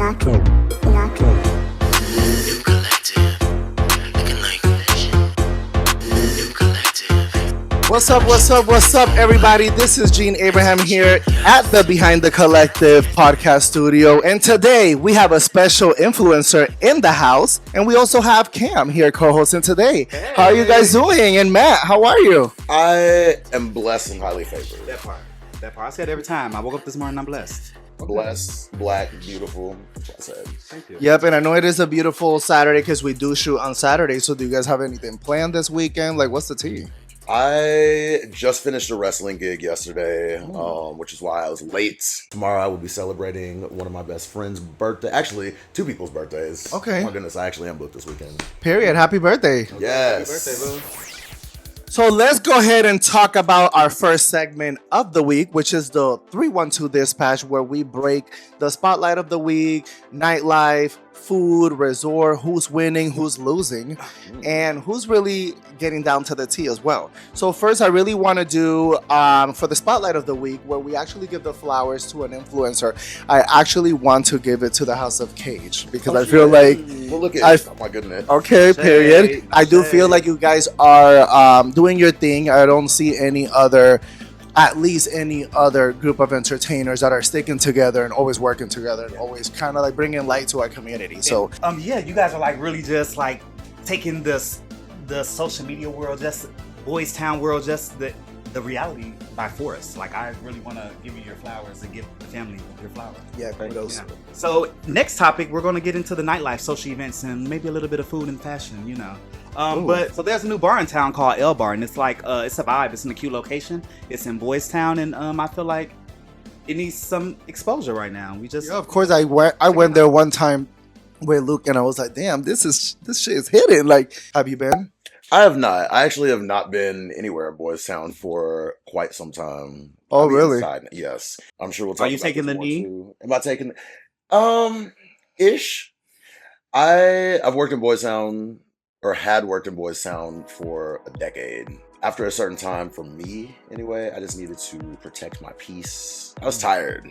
What's up, everybody? This is Gene Abraham here at the Behind the Collective podcast studio. And today we have a special influencer in the house. And we also have Cam here co-hosting today. Hey. How are you guys doing? And Matt, how are you? I am blessed and highly favored. That part. I said every time. I woke up this morning, I'm blessed. Blessed, black, beautiful. That's what I said. Thank you. Yep, and I know it is a beautiful Saturday because we do shoot on Saturday. So do you guys have anything planned this weekend? Like, what's the tea? I just finished a wrestling gig yesterday, which is why I was late. Tomorrow I will be celebrating one of my best friend's birthday. Actually, two people's birthdays. Okay. Oh my goodness, I actually am booked this weekend. Period. Happy birthday. Yes. Happy birthday, boo. So let's go ahead and talk about our first segment of the week, which is the 312 Dispatch, where we break the spotlight of the week, nightlife, food, resort, who's winning, who's losing, and who's really getting down to the tea as well. So first, I really want to do, for the spotlight of the week, where we actually give the flowers to an influencer, I actually want to give it to the House of Cage, because I feel like... Well, look at it. Oh my goodness. Okay, period. I do feel like you guys are doing your thing. I don't see any other group of entertainers that are sticking together and always working together and always kind of like bringing light to our community. So yeah, you guys are like really just like taking the social media world, just Boystown world, just the reality by force. Like, I really want to give you your flowers and give the family your flowers. yeah, kudos. Yeah. So next topic, we're going to get into the nightlife, social events, and maybe a little bit of food and fashion, you know. But so there's a new bar in town called L Bar, and it's like it's a vibe. It's in a cute location. It's in Boystown, and I feel like it needs some exposure right now. Yeah, of course. I went there one time with Luke, and I was like, damn, this shit is hidden. Like, have you been? I have not. I actually have not been anywhere in Boystown for quite some time. Oh, really? Inside. Yes. I'm sure we'll talk about you taking this the more knee? too. Am I taking... Ish. I've worked in Boystown, or had worked in Boystown for a decade. After a certain time, for me anyway, I just needed to protect my peace. I was tired.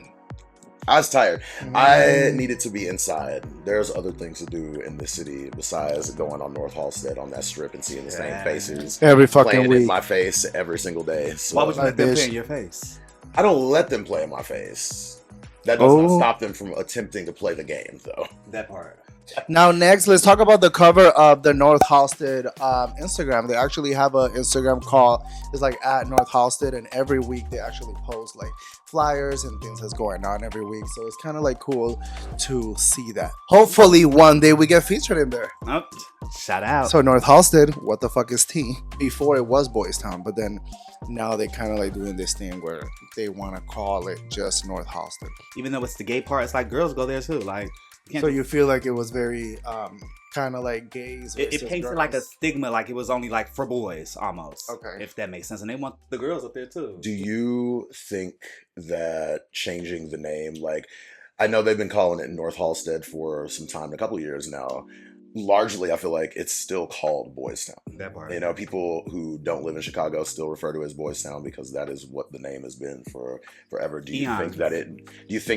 I needed to be inside. There's other things to do in this city besides going on Northhalsted on that strip and seeing the same faces every fucking playing week in my face every single day. So why would you let them play in your face? I don't let them play in my face. That does not stop them from attempting to play the game, though. That part. Now, next, let's talk about the cover of the Northhalsted Instagram. They actually have an Instagram called, it's like at Northhalsted, and every week they actually post like flyers and things that's going on every week. So it's kind of like cool to see that. Hopefully one day we get featured in there. Oh, shout out. So Northhalsted, what the fuck is tea? Before it was Boystown, but then now they kind of like doing this thing where they want to call it just Northhalsted. Even though it's the gay part, it's like girls go there too. Like, so you feel like it was very kind of like gays. It paints it like a stigma, like it was only like for boys almost. Okay, if that makes sense, and they want the girls up there too. Do you think that changing the name, like, I know they've been calling it Northhalsted for some time, a couple of years now. Largely, I feel like it's still called Boystown. That part. You know, people who don't live in Chicago still refer to it as Boystown because that is what the name has been for forever. Do you think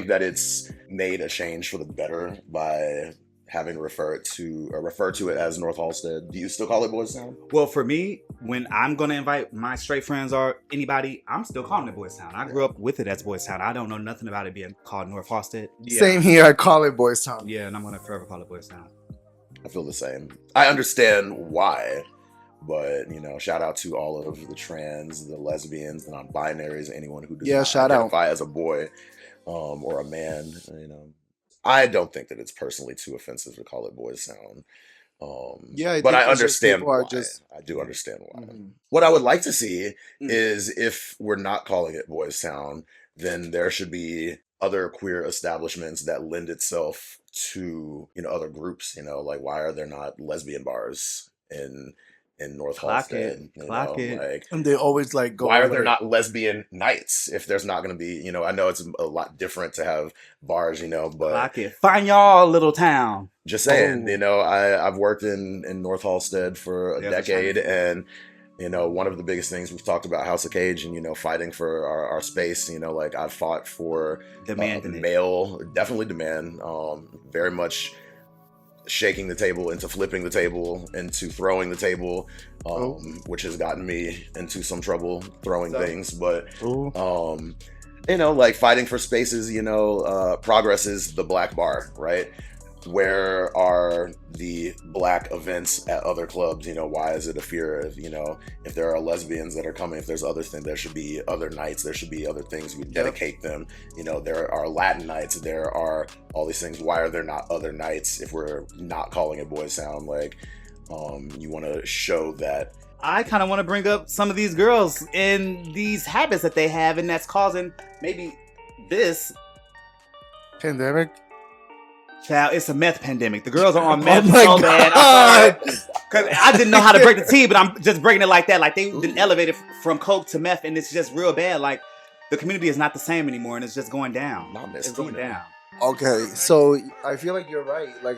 that it's made a change for the better by having referred to it as Northhalsted? Do you still call it Boystown? Well, for me, when I'm gonna invite my straight friends or anybody, I'm still calling it Boystown. I grew up with it as Boystown. I don't know nothing about it being called Northhalsted. Yeah. Same here. I call it Boystown. Yeah, and I'm gonna forever call it Boystown. I feel the same. I understand why, but, you know, shout out to all of the trans, the lesbians, the non-binaries, anyone who does not identify as a boy or a man. You know, I don't think that it's personally too offensive to call it Boystown. But I understand why. I do understand why. Mm-hmm. What I would like to see is, if we're not calling it Boystown, then there should be other queer establishments that lend itself to, you know, other groups. You know, like, why are there not lesbian bars in Northhalsted? Clock it. Like, and they always like go. Why are there not lesbian nights if there's not going to be? You know, I know it's a lot different to have bars. You know, but clock it. Find y'all little town. Just saying. You know, I've worked in Northhalsted for a decade, and You know, one of the biggest things we've talked about House of Cage and, you know, fighting for our space, you know, like I've fought for male, definitely demand, very much shaking the table into flipping the table into throwing the table, which has gotten me into some trouble throwing things. But, you know, like fighting for spaces, you know, progress is the black bar, right? Where are the black events at other clubs? You know, why is it a fear of, you know, if there are lesbians that are coming, if there's other things, there should be other nights, there should be other things, we dedicate them. You know, there are Latin nights, there are all these things. Why are there not other nights if we're not calling it Boystown? Like, you want to show that. I kind of want to bring up some of these girls and these habits that they have, and that's causing maybe this pandemic. Child, it's a meth pandemic. The girls are on meth so bad. Because I didn't know how to break the tea, but I'm just breaking it like that. Like they've been elevated from coke to meth, and it's just real bad. Like the community is not the same anymore, and it's just going down. It's going down. Okay, so I feel like you're right. Like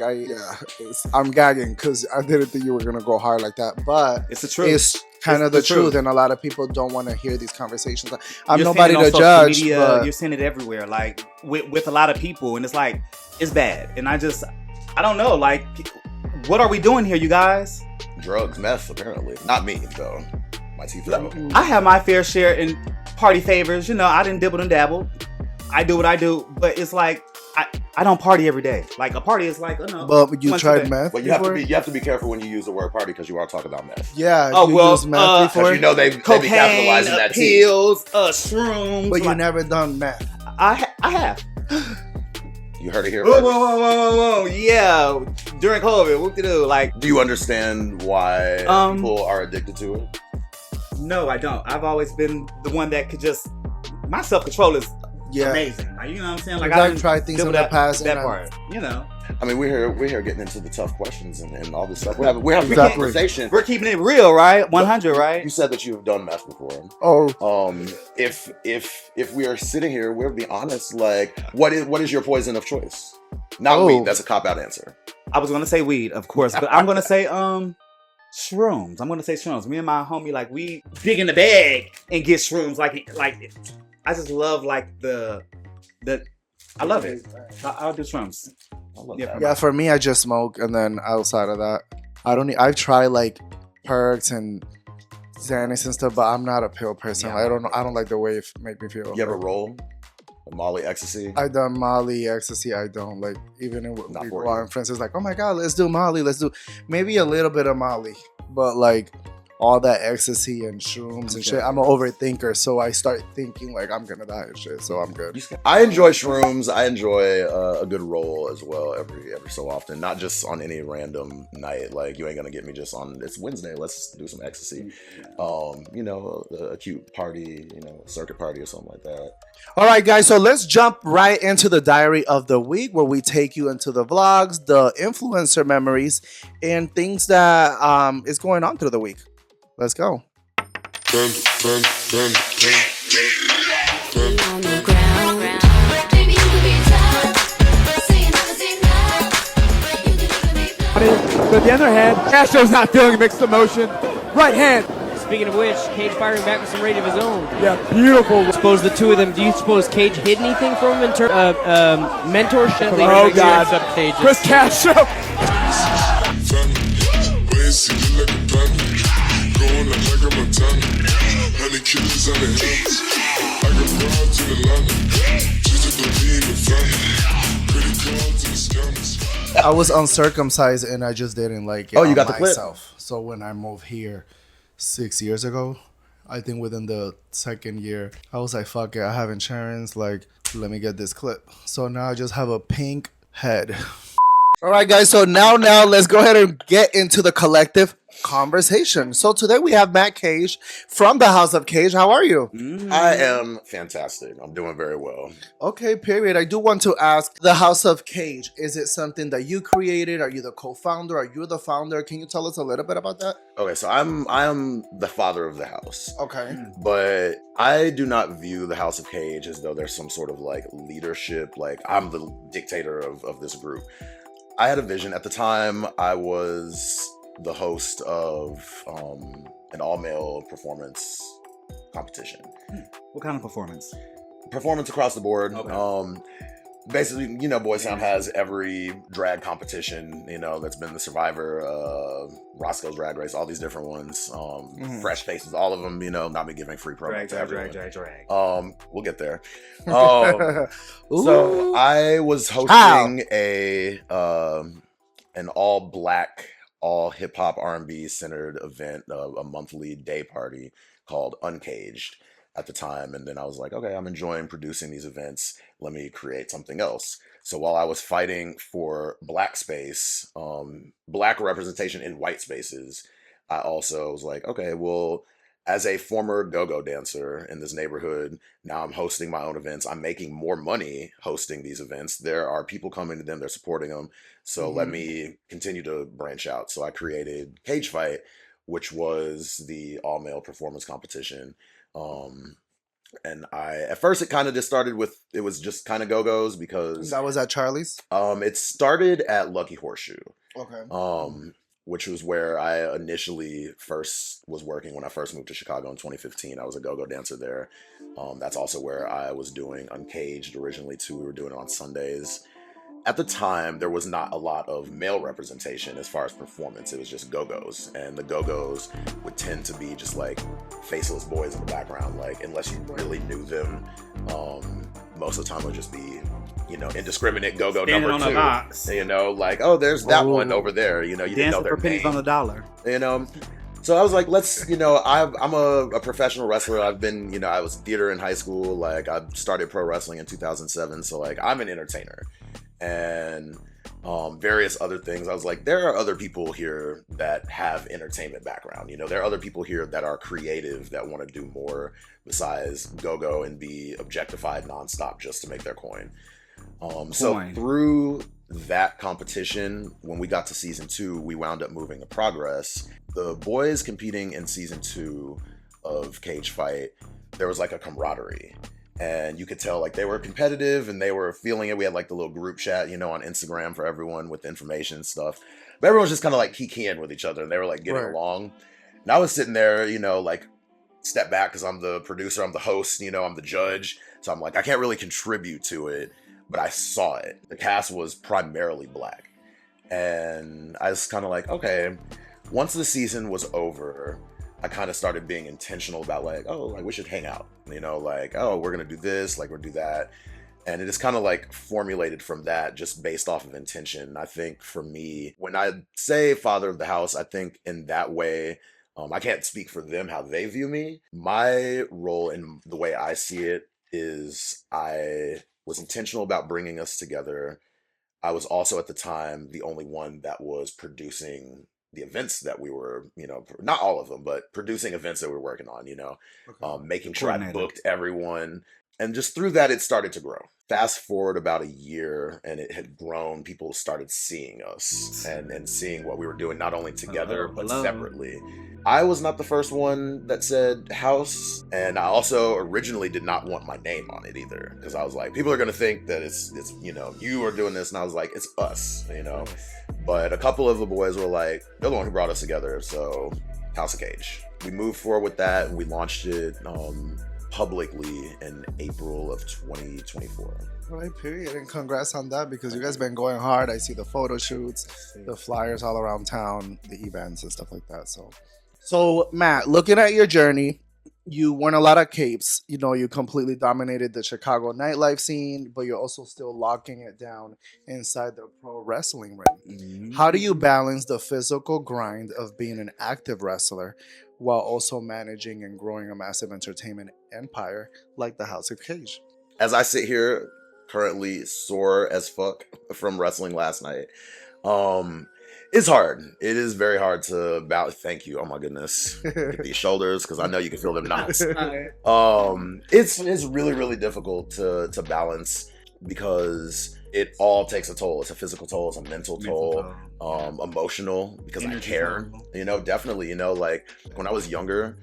I'm gagging because I didn't think you were gonna go hard like that, but it's the truth. It's kind of the truth, and a lot of people don't want to hear these conversations. I'm nobody to judge. But you're seeing it everywhere, like with a lot of people, and it's like it's bad. And I don't know. Like, what are we doing here, you guys? Drugs, meth, apparently. Not me though. My teeth are out. I have my fair share in party favors. You know, I didn't dibble and dabble. I do what I do, but it's like. I don't party every day. Like a party is like, But you tried meth. But you have to be careful when you use the word party because you are talking about meth. Yeah. Use meth before? You know they be capitalizing that pills, shrooms. But you never done meth. I have. You heard it here. Whoa. Yeah. During COVID, whoop-de-doo. Like, do you understand why people are addicted to it? No, I don't. I've always been the one that could just. My self-control is amazing. Like, you know what I'm saying? Like, I've tried things in the past. That part, you know. I mean, we're here getting into the tough questions and all this stuff. We're having a conversation. We're keeping it real, right? 100, right? You said that you've done meth before. If we are sitting here, we'll be honest. Like, what is your poison of choice? Not weed. That's a cop-out answer. I was gonna say weed, of course, but I'm gonna say shrooms. I'm gonna say shrooms. Me and my homie, like, we dig in the bag and get shrooms. Like I just love like the. I love it. I'll do shrooms. Yeah, for me, I just smoke, and then outside of that, I've tried like perks and Xanax and stuff, but I'm not a pill person. I don't like the way it make me feel. You ever roll? Molly, ecstasy? I done Molly, ecstasy. I don't like, even with people and friends, it's like, oh my god, let's do Molly. Let's do maybe a little bit of Molly, but like all that ecstasy and shrooms and shit. I'm an overthinker, so I start thinking like I'm gonna die and shit. So I'm good. I enjoy shrooms. I enjoy a good roll as well every so often, not just on any random night. Like, you ain't gonna get me just on it's Wednesday. Let's do some ecstasy. You know, a cute party, you know, a circuit party or something like that. All right, guys. So let's jump right into the diary of the week, where we take you into the vlogs, the influencer memories, and things that is going on through the week. Let's go. But at the other hand, Castro's not feeling mixed emotion. Right hand. Speaking of which, Cage firing back with some rage of his own. Yeah, beautiful. I suppose the two of them, do you suppose Cage hid anything from him in terms of mentorship? Oh, God. Chris Castro. I was uncircumcised and I just didn't like it. Oh, you got the clip. So when I moved here 6 years ago, I think within the second year, I was like, fuck it, I have insurance, like, let me get this clip. So now I just have a pink head. All right, guys, so now let's go ahead and get into the collective conversation. So today we have Matt Cage from the House of Cage. How are you? I am fantastic. I'm doing very well. Okay, period. I do want to ask, the House of Cage, is it something that you created? Are you the co-founder? Are you the founder? Can you tell us a little bit about that? Okay, so I am the father of the house. Okay. But I do not view the House of Cage as though there's some sort of like leadership, like I'm the dictator of this group. I had a vision at the time. I was the host of an all-male performance competition. What kind of performance? Performance across the board. Okay. Basically, Boystown has every drag competition, that's been the Survivor, Roscoe's Drag Race, all these different ones, Fresh Faces, all of them, not me giving free promo to everyone. Drag. We'll get there. So I was hosting an all-black, all hip-hop R&B centered event, a monthly day party called Uncaged at the time. And then I was like, okay, I'm enjoying producing these events. Let me create something else. So while I was fighting for black space, black representation in white spaces, I also was like, okay, well, as a former go-go dancer in this neighborhood, now I'm hosting my own events. I'm making more money hosting these events. There are people coming to them, they're supporting them. So let me continue to branch out. So I created Cage Fight, which was the all-male performance competition. And at first it kind of just started with, it was just kind of go-go's because that was at Charlie's. It started at Lucky Horseshoe. Okay. Which was where I initially first was working when I first moved to Chicago in 2015. I was a go-go dancer there. That's also where I was doing Uncaged originally too. We were doing it on Sundays. At the time, there was not a lot of male representation as far as performance. It was just go-go's, and the go-go's would tend to be just like faceless boys in the background. Like, unless you really knew them, most of the time it would just be, indiscriminate go-go Standing number on two. A box. Like, oh, there's that one over there. You didn't know their for pennies name. on the dollar. So I was like, I'm a professional wrestler. I've been, I was theater in high school. Like, I started pro wrestling in 2007. So like, I'm an entertainer. And various other things. I was like, there are other people here that have entertainment background. There are other people here that are creative, that want to do more besides go and be objectified nonstop just to make their coin. So through that competition, when we got to season 2, we wound up moving to Progress. The boys competing in season 2 of Cage Fight, there was like a camaraderie. And you could tell like they were competitive and they were feeling it. We had like the little group chat, on Instagram for everyone with information and stuff. But everyone was just kind of like kikiing with each other and they were like getting along. And I was sitting there, like step back because I'm the producer, I'm the host, I'm the judge. So I'm like, I can't really contribute to it, but I saw it. The cast was primarily black. And I was kind of like, okay, once the season was over, I kind of started being intentional about like, oh, like we should hang out, like, oh, we're going to do this, like we'll do that. And it is kind of like formulated from that, just based off of intention. I think for me, when I say father of the house, I think in that way, I can't speak for them, how they view me. My role in the way I see it is I was intentional about bringing us together. I was also at the time the only one that was producing the events that we were, not all of them, but producing events that we were working on, making sure I booked everyone. And just through that, it started to grow. Fast forward about a year and it had grown. People started seeing us and seeing what we were doing, not only together, but separately. I was not the first one that said house. And I also originally did not want my name on it either. Because I was like, people are going to think that it's you are doing this. And I was like, it's us, But a couple of the boys were like, they're the one who brought us together. So House of Cage. We moved forward with that and we launched it publicly in April of 2024. All right, period. And congrats on that because you guys been going hard. I see the photo shoots, the flyers all around town, the events and stuff like that. So Matt, looking at your journey, you won a lot of capes. You completely dominated the Chicago nightlife scene, but you're also still locking it down inside the pro wrestling ring. Mm-hmm. How do you balance the physical grind of being an active wrestler while also managing and growing a massive entertainment empire like the House of Cage? As I sit here, currently sore as fuck from wrestling last night, it's hard. It is very hard to balance. Thank you. Oh my goodness. Get these shoulders because I know you can feel them knots. It's really, really difficult to balance because it all takes a toll. It's a physical toll. It's a mental toll. Emotional because I care. Definitely. Like when I was younger,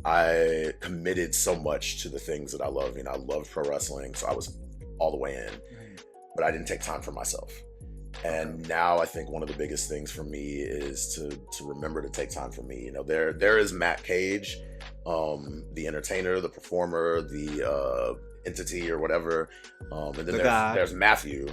I committed so much to the things that I love. I loved pro wrestling, so I was all the way in. But I didn't take time for myself. And now I think one of the biggest things for me is to remember to take time for me. You know, there is Matt Cage, the entertainer, the performer, the entity or whatever, and then there's Matthew.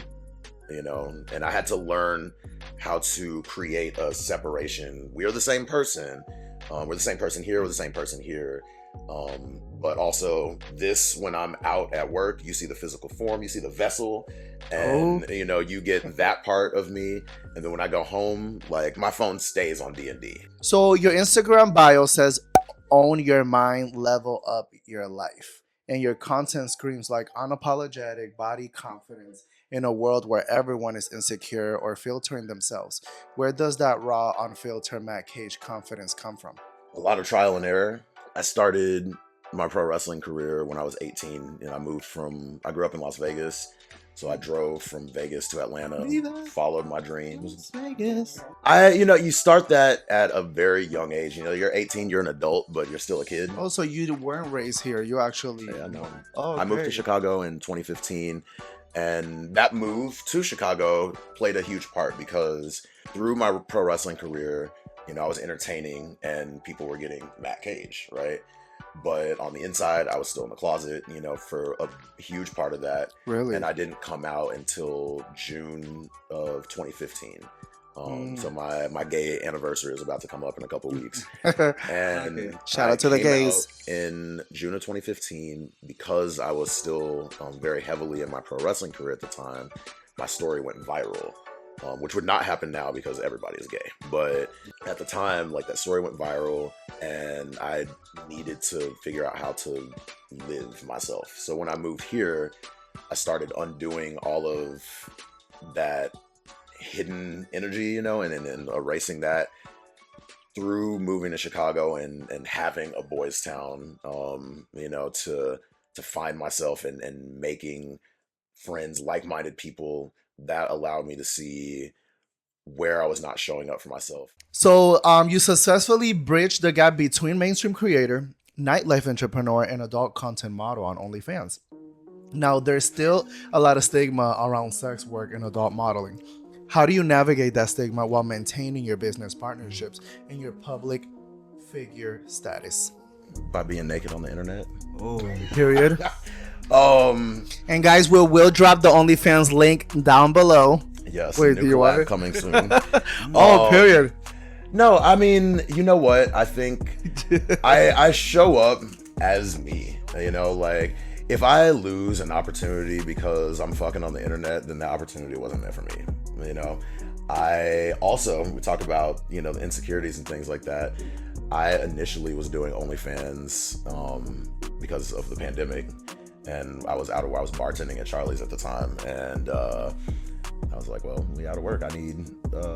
You know, and I had to learn how to create a separation. We are the same person. We're the same person here. We're the same person here. But also this, when I'm out at work, you see the physical form, you see the vessel, and you know, you get that part of me. And then when I go home, like, my phone stays on D&D. So your Instagram bio says, own your mind, level up your life. And your content screams like unapologetic body confidence in a world where everyone is insecure or filtering themselves. Where does that raw, unfiltered Matt Cage confidence come from? A lot of trial and error. I started my pro wrestling career when I was 18, and I grew up in Las Vegas. So I drove from Vegas to Atlanta, followed my dreams. Vegas. You start that at a very young age. You know, you're 18, you're an adult, but you're still a kid. Oh, so you weren't raised here. You actually... Yeah, I know. Oh, I moved to Chicago in 2015. And that move to Chicago played a huge part because through my pro wrestling career, you know, I was entertaining and people were getting Matt Cage, right? But on the inside, I was still in the closet, you know, for a huge part of that. Really? And I didn't come out until June of 2015. So my gay anniversary is about to come up in a couple weeks. And shout out to the gays. In June of 2015, because I was still very heavily in my pro wrestling career at the time, my story went viral, which would not happen now because everybody is gay. But at the time, like, that story went viral and I needed to figure out how to live myself. So when I moved here, I started undoing all of that hidden energy, you know, and erasing that through moving to Chicago and having a boys town, you know, to find myself and making friends, like-minded people that allowed me to see where I was not showing up for myself. So you successfully bridged the gap between mainstream creator, nightlife entrepreneur, and adult content model on OnlyFans. Now, there's still a lot of stigma around sex work and adult modeling. How do you navigate that stigma while maintaining your business partnerships and your public figure status? By being naked on the internet. Oh, period. And guys, we'll drop the OnlyFans link down below. Yes, wait, do you want it? Coming soon. Period. No, I mean, you know what? I think I show up as me. You know, like, if I lose an opportunity because I'm fucking on the internet, then the opportunity wasn't there for me. You know, we talk about, you know, the insecurities and things like that. I initially was doing OnlyFans because of the pandemic, and I was bartending at Charlie's at the time, and I was like, well, we out of work. I need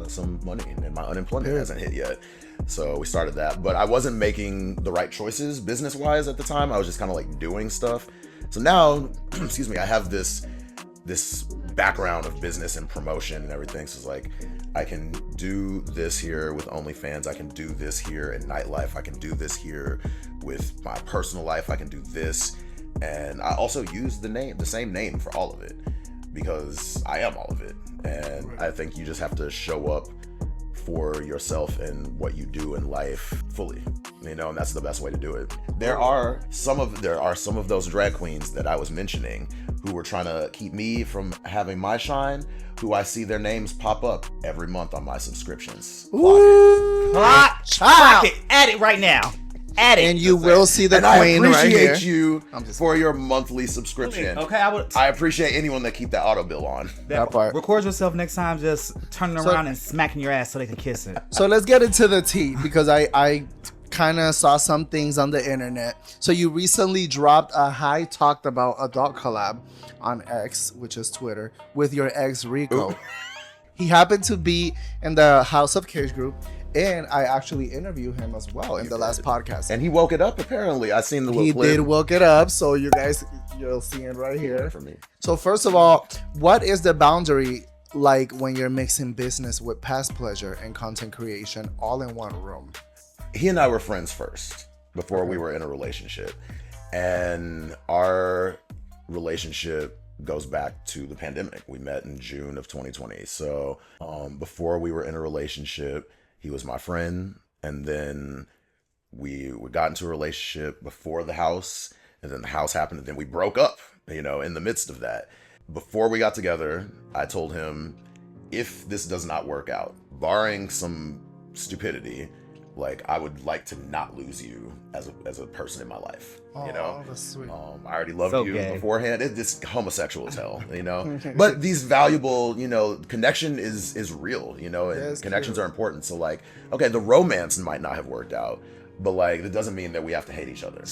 some money, and my unemployment hasn't hit yet. So we started that, but I wasn't making the right choices business-wise at the time. I was just kind of like doing stuff. So now, excuse me, I have this background of business and promotion and everything. So it's like, I can do this here with OnlyFans. I can do this here in nightlife. I can do this here with my personal life. I can do this. And I also use the same name for all of it, because I am all of it. And I think you just have to show up for yourself and what you do in life fully, you know, and that's the best way to do it. There are some of those drag queens that I was mentioning who were trying to keep me from having my shine, who I see their names pop up every month on my subscriptions. Clock it. Add it right now. Add it. And you will see the and queen right here. I appreciate you for your monthly subscription. Okay, I appreciate anyone that keep that auto bill on. That part. Record yourself next time, just turning around and smacking your ass so they can kiss it. So let's get into the tea, because I kind of saw some things on the internet. So you recently dropped a high talked about adult collab on X, which is Twitter, with your ex Rico. Ooh. He happened to be in the House of Cage group, and I actually interviewed him as well in the last podcast. And he woke it up, apparently. I seen the little He clip. did woke it up, so you guys, you'll see it right here. For me. So first of all, what is the boundary like when you're mixing business with past pleasure and content creation all in one room? He and I were friends first before we were in a relationship. And our relationship goes back to the pandemic. We met in June of 2020. So before we were in a relationship, he was my friend, and then we got into a relationship before the house, and then the house happened, and then we broke up, in the midst of that. Before we got together, I told him, if this does not work out, barring some stupidity, like, I would like to not lose you as a person in my life. That's sweet. I already loved So you gay. beforehand. It's homosexual as hell, But these valuable, connection is real, and connections are important. So, like, okay, the romance might not have worked out, but, like, it doesn't mean that we have to hate each other.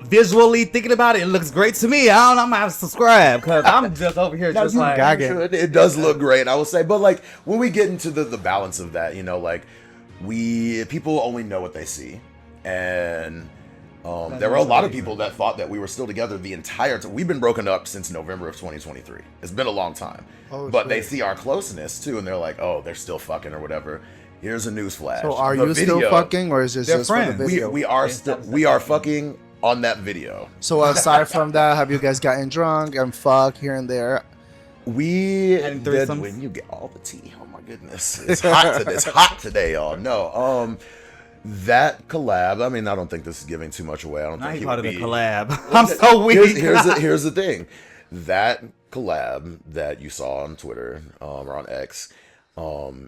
Visually thinking about it, it looks great to me. I'm gonna have to subscribe because I'm just over here just like gagging. It does look great, I will say. But, like, when we get into the balance of that, like, people only know what they see, and there were a lot of people that thought that we were still together the entire time. We've been broken up since November of 2023. It's been a long time, but they see our closeness too, and they're like, "Oh, they're still fucking or whatever." Here's a newsflash. So are you still fucking, or is it just for the video? We are fucking on that video. So aside from that, have you guys gotten drunk and fuck here and there? We did, when you get all the tea. Oh my goodness, it's hot today, y'all. No, that collab. I mean, I don't think this is giving too much away. I don't think he would be a collab. I'm so weak. Here's the thing. That collab that you saw on Twitter or on X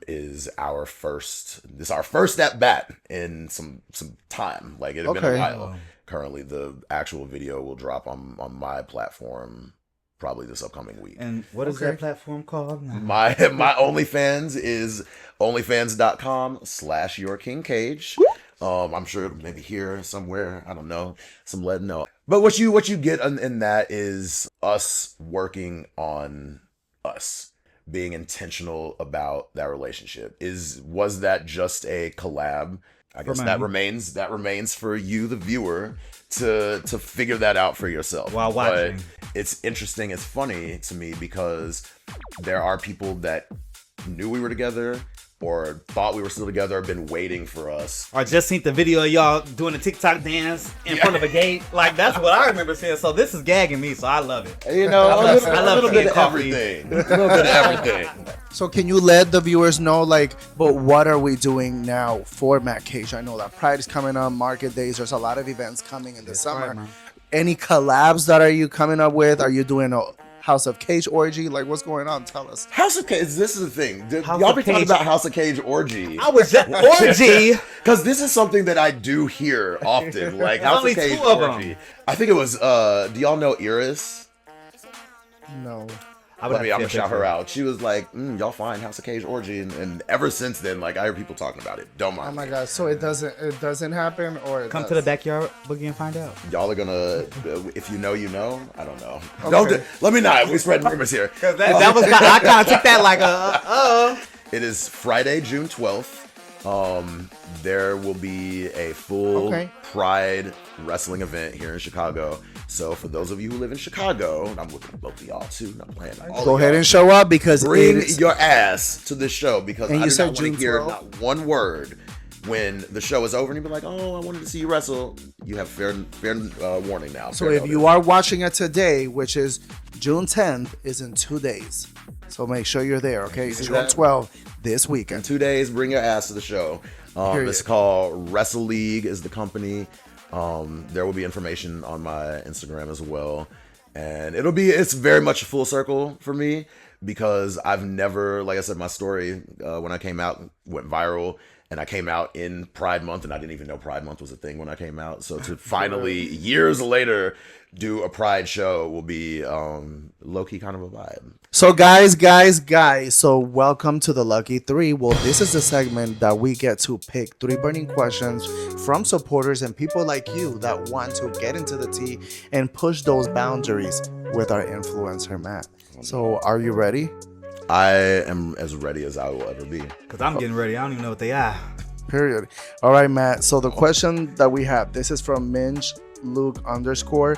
is our first. This is our first at bat in some time. Like, it had been a while. Currently, the actual video will drop on my platform probably this upcoming week. And what is that platform called? My OnlyFans is onlyfans.com/YourKingCage. I'm sure maybe here somewhere, I don't know, some letting know. But what you get in that is us working on us, being intentional about that relationship. Was that just a collab? I guess that remains for you, the viewer, to figure that out for yourself. While watching. But it's interesting, it's funny to me because there are people that knew we were together or thought we were still together, been waiting for us. Or just seen the video of y'all doing a TikTok dance in front of a gate. Like, that's what I remember seeing. So this is gagging me, so I love it. A little bit of everything. A little bit of everything. So can you let the viewers know, like, but what are we doing now for Matt Cage? I know that Pride is coming up, Market Days. There's a lot of events coming in the summer. Right, any collabs that are you coming up with? Are you doing a House of Cage orgy? Like, what's going on? Tell us. House of Cage, this is the thing. Y'all be talking about House of Cage orgy. I was just orgy. Because this is something that I do hear often. Like, House of Cage orgy. I think it was, do y'all know Iris? No. I'm gonna shout her out. She was like, y'all find House of Cage orgy, and ever since then, like, I hear people talking about it. Don't mind. Oh my god! So it doesn't happen, or it come does? to the backyard boogie and find out. Y'all are gonna, if you know, you know. I don't know. Okay. Don't let me not. We spread rumors here. That was I kind of took that like It is Friday, June 12th. There will be a full Pride wrestling event here in Chicago. So for those of you who live in Chicago, and I'm looking at both of y'all too, not playing. Go ahead and show up because bring your ass to this show because I do not want to hear 12th? not one word when the show is over and you be like, "Oh, I wanted to see you wrestle." You have fair warning now. So if you are watching it today, which is June 10th, is in 2 days. So make sure you're there, okay? June 12th this weekend. In 2 days, bring your ass to the show. It's called Wrestle League is the company. There will be information on my Instagram as well. And it's very much a full circle for me because I've never, like I said, my story, when I came out went viral and I came out in Pride Month and I didn't even know Pride Month was a thing when I came out. So to finally, years later, do a Pride show will be low-key kind of a vibe. So guys, so welcome to the Lucky 3. Well, this is the segment that we get to pick 3 burning questions from supporters and people like you that want to get into the tea and push those boundaries with our influencer, Matt. So are you ready? I am as ready as I will ever be. Because I'm getting ready. I don't even know what they are. Period. All right, Matt. So the question that we have, this is from Minge Luke _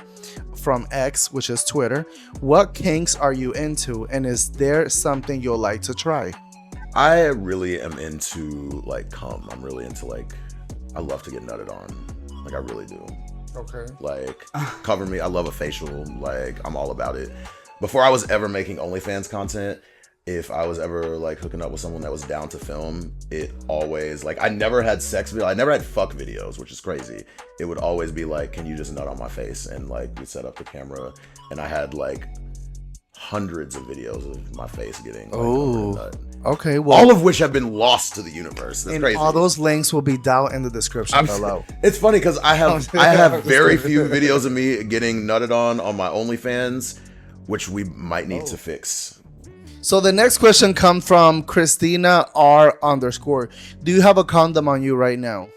from X, which is Twitter. What kinks are you into, and is there something you'll like to try? I really am into like cum. I'm really into like, I love to get nutted on. Like I really do. Okay. Like cover me. I love a facial. Like I'm all about it. before I was ever making OnlyFans content, if I was ever like hooking up with someone that was down to film, it always like I never had sex video, I never had fuck videos, which is crazy. It would always be like, can you just nut on my face? And like we set up the camera, and I had like hundreds of videos of my face getting like, okay, well, all of which have been lost to the universe. That's crazy. All those links will be down in the description below. It's funny because I have very few videos of me getting nutted on my OnlyFans, which we might need to fix. So the next question comes from Christina R_. Do you have a condom on you right now?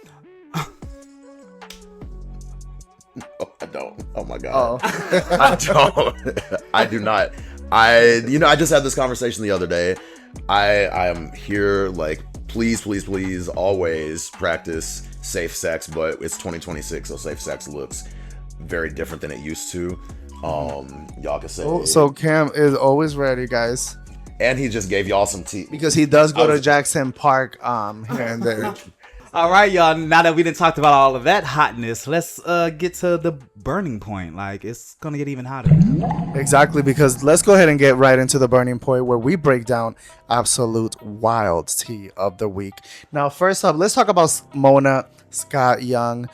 No, I don't. Oh my god. I don't. I do not. I just had this conversation the other day. I am here like, please, always practice safe sex, but it's 2026, so safe sex looks very different than it used to. Y'all can say. So Cam is always ready, guys. And he just gave y'all some tea. Because he does go to Jackson Park here and there. All right, y'all. Now that we done talked about all of that hotness, let's get to the burning point. Like, it's going to get even hotter. Exactly, because let's go ahead and get right into the burning point where we break down absolute wild tea of the week. Now, first up, let's talk about Mona Scott Young.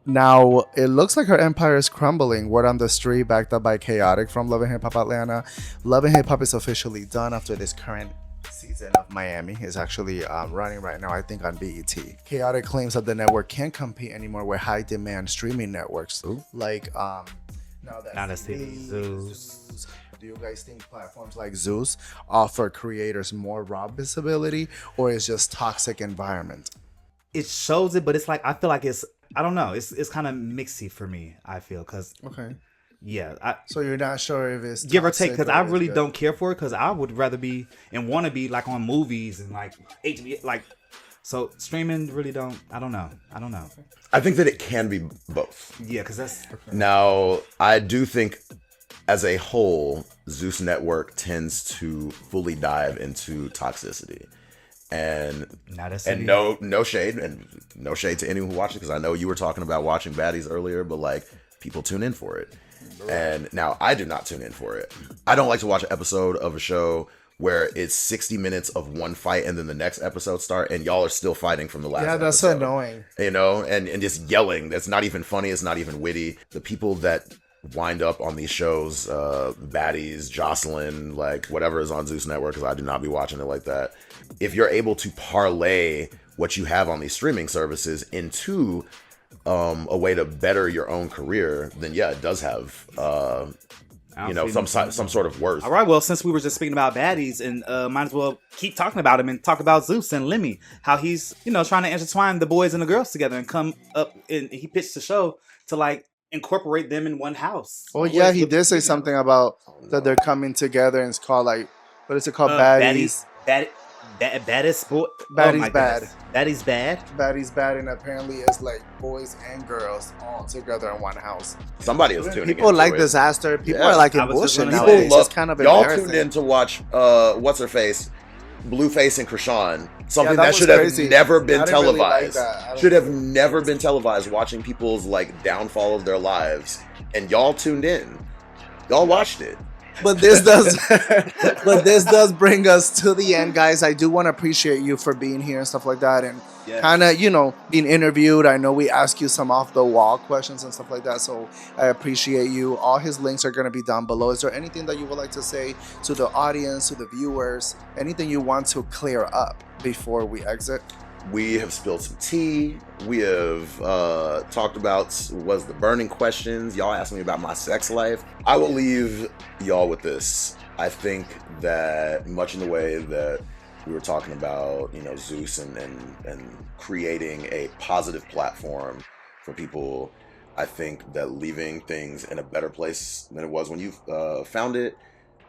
Now, it looks like her empire is crumbling. Word on the street, backed up by Chaotic from Love and Hip Hop Atlanta. Love and Hip Hop is officially done after this current season of Miami is actually running right now, I think, on BET. Chaotic claims that the network can't compete anymore with high demand streaming networks. Like, now that's Zeus. Do you guys think platforms like Zeus offer creators more raw visibility, or is just toxic environment? It shows it, but it's like, I feel like it's, I don't know. It's kind of mixy for me, I feel, because so you're not sure if it's give or take, because I really don't care for it, because I would rather be and want to be like on movies and like HBO, like, so streaming really don't. I don't know. I think that it can be both. Yeah, because that's now. I do think, as a whole, Zeus Network tends to fully dive into toxicity. And no shade to anyone who watches, because I know you were talking about watching Baddies earlier, but like, people tune in for it. And now I do not tune in for it. I don't like to watch an episode of a show where it's 60 minutes of one fight and then the next episode start and y'all are still fighting from the last episode. That's annoying. You know, and just yelling. That's not even funny. It's not even witty. The people that wind up on these shows, Baddies, Jocelyn, like whatever is on Zeus Network, because I do not be watching it like that. If you're able to parlay what you have on these streaming services into a way to better your own career, then yeah, it does have some sort of worth. All right, well, since we were just speaking about Baddies, and might as well keep talking about him and talk about Zeus and Lemmy, how he's trying to intertwine the boys and the girls together and come up, and he pitched the show to like incorporate them in one house. Oh yeah, he did say something about that they're coming together, and it's called like, what is it called? Baddies. Baddest boy. Baddies bad. Baddies bad. Baddies bad, and apparently it's like boys and girls all together in one house. Somebody is tuning in. People like disaster. People are like in bullshit nowadays. It's kind of y'all tuned in to watch what's her face, Blueface and Krishan. Something that should have never been televised. Should have never been televised. Watching people's like downfall of their lives, and y'all tuned in. Y'all watched it. But this does bring us to the end, guys. I do want to appreciate you for being here and stuff like that, and kind of being interviewed. I know we ask you some off the wall questions and stuff like that, so I appreciate you. All his links are going to be down below. Is there anything that you would like to say to the audience, to the viewers, anything you want to clear up before we exit? We have spilled some tea. We have talked about was the burning questions. Y'all asked me about my sex life. I will leave y'all with this. I think that much in the way that we were talking about, Zeus and creating a positive platform for people, I think that leaving things in a better place than it was when you found it.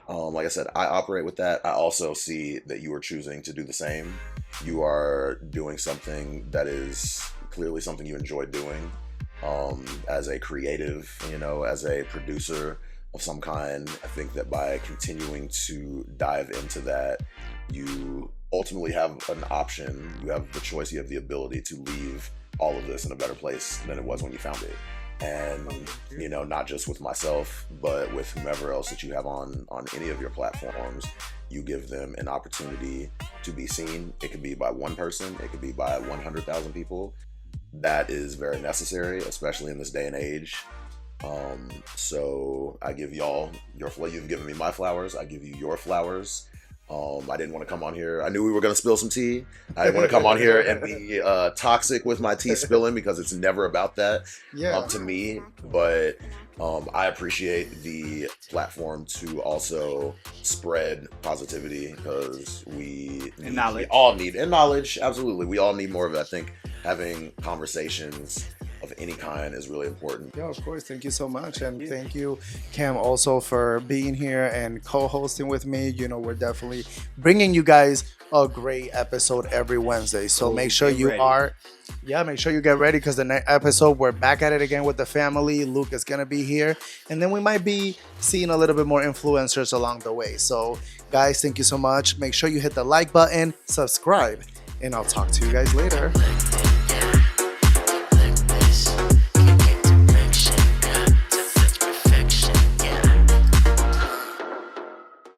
Like I said, I operate with that. I also see that you are choosing to do the same. You are doing something that is clearly something you enjoy doing as a creative, as a producer of some kind. I think that by continuing to dive into that, you ultimately have an option. You have the choice. You have the ability to leave all of this in a better place than it was when you found it. And, you know, not just with myself, but with whomever else that you have on any of your platforms, you give them an opportunity to be seen. It could be by one person, it could be by 100,000 people. That is very necessary, especially in this day and age. So I give y'all you've given me my flowers, I give you your flowers. I didn't want to come on here. I knew we were going to spill some tea. I didn't want to come on here and be toxic with my tea spilling, because it's never about that to me. But I appreciate the platform to also spread positivity, because we all need knowledge. Absolutely. We all need more of it. I think having conversations of any kind is really important. Yeah, of course. Thank you so much. And thank you, Cam, also for being here and co-hosting with me. You know, we're definitely bringing you guys a great episode every Wednesday. So make sure you make sure you get ready, because the next episode, we're back at it again with the family. Luke is going to be here. And then we might be seeing a little bit more influencers along the way. So guys, thank you so much. Make sure you hit the like button, subscribe, and I'll talk to you guys later.